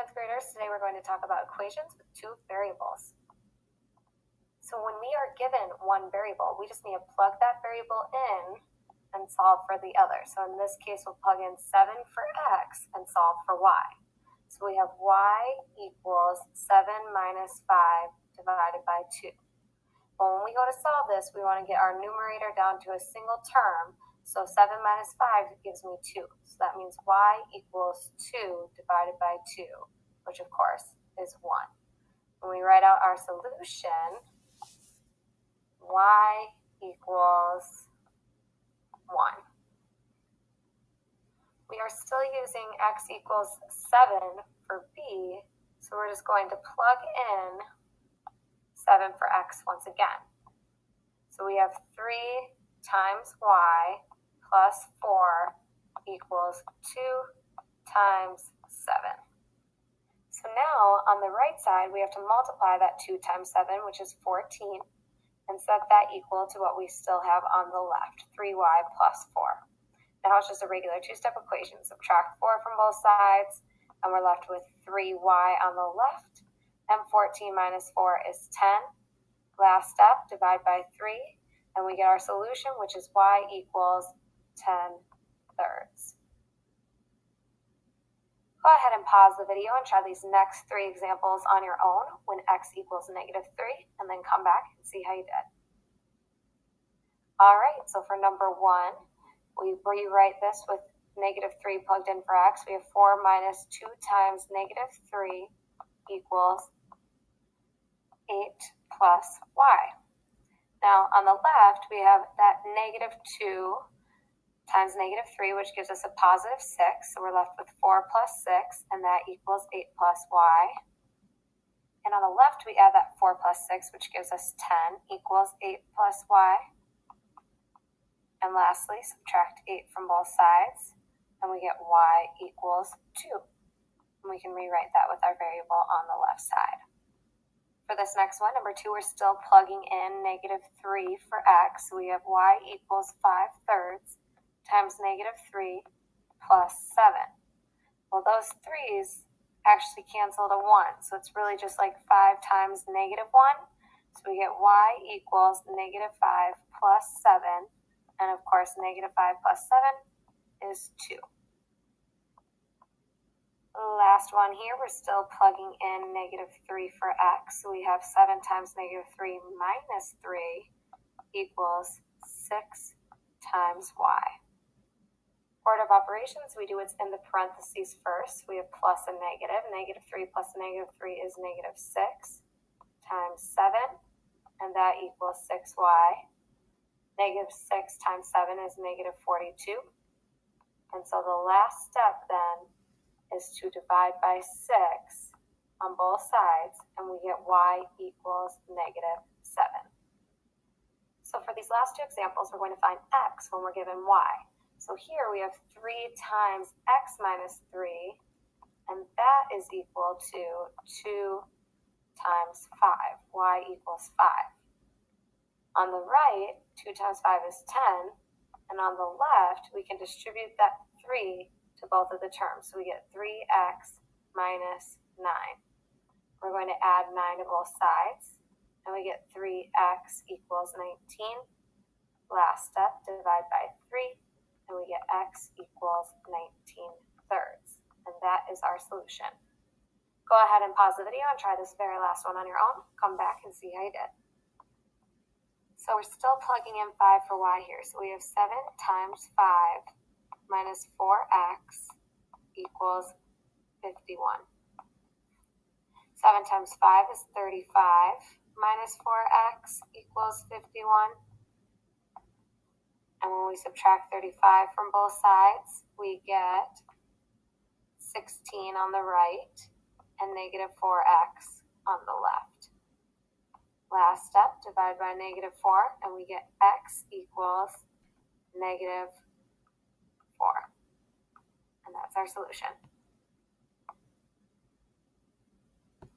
7th graders, today we're going to talk about equations with two variables. So when we are given one variable, we just need to plug that variable in and solve for the other. So in this case, we'll plug in 7 for x and solve for y. So we have y equals 7 minus 5 divided by 2. Well, when we go to solve this, we want to get our numerator down to a single term. So 7 minus 5 gives me 2. So that means y equals 2 divided by 2, which of course is 1. When we write out our solution, y equals 1. We are still using x equals 7 for b, so we're just going to plug in 7 for x once again. So we have 3 times y plus 4 equals 2 times 7. So now on the right side, we have to multiply that 2 times 7, which is 14, and set that equal to what we still have on the left, 3y plus 4. Now it's just a regular two-step equation. Subtract 4 from both sides, and we're left with 3y on the left, and 14 minus 4 is 10. Last step, divide by 3, and we get our solution, which is y equals 10 thirds. Go ahead and pause the video and try these next 3 examples on your own when x equals -3, and then come back and see how you did. All right, so for number 1, we rewrite this with -3 plugged in for x. We have 4 minus 2 times -3 equals 8 plus y. Now on the left, we have that -2 times -3, which gives us a positive 6. So we're left with 4 plus 6, and that equals 8 plus y. And on the left, we add that 4 plus 6, which gives us 10, equals 8 plus y. And lastly, subtract 8 from both sides, and we get y equals 2. And we can rewrite that with our variable on the left side. For this next one, number 2, we're still plugging in -3 for x. So we have y equals 5 thirds times -3 plus 7. Well, those 3's actually cancel to 1. So it's really just like 5 times -1. So we get y equals -5 plus 7. And of course, -5 plus 7 is 2. Last one here, we're still plugging in -3 for x. So we have 7 times -3 minus 3 equals 6 times y. Order of operations, we do what's in the parentheses first. We have plus and negative. -3 plus -3 is -6 times 7, and that equals 6y. -6 times 7 is -42. And so the last step then is to divide by 6 on both sides, and we get y equals -7. So for these last 2 examples, we're going to find x when we're given y. So here we have 3 times x minus 3, and that is equal to 2 times 5. Y equals 5. On the right, 2 times 5 is 10, and on the left, we can distribute that 3 to both of the terms. So we get 3x minus 9. We're going to add 9 to both sides, and we get 3x equals 19. Last step, divide by 3, and we get x equals 19 thirds. And that is our solution. Go ahead and pause the video and try this very last one on your own. Come back and see how you did. So we're still plugging in 5 for y here. So we have 7 times 5 minus 4x equals 51. 7 times 5 is 35 minus 4x equals 51. And when we subtract 35 from both sides, we get 16 on the right and -4x on the left. Last step, divide by -4, and we get x equals -4. And that's our solution.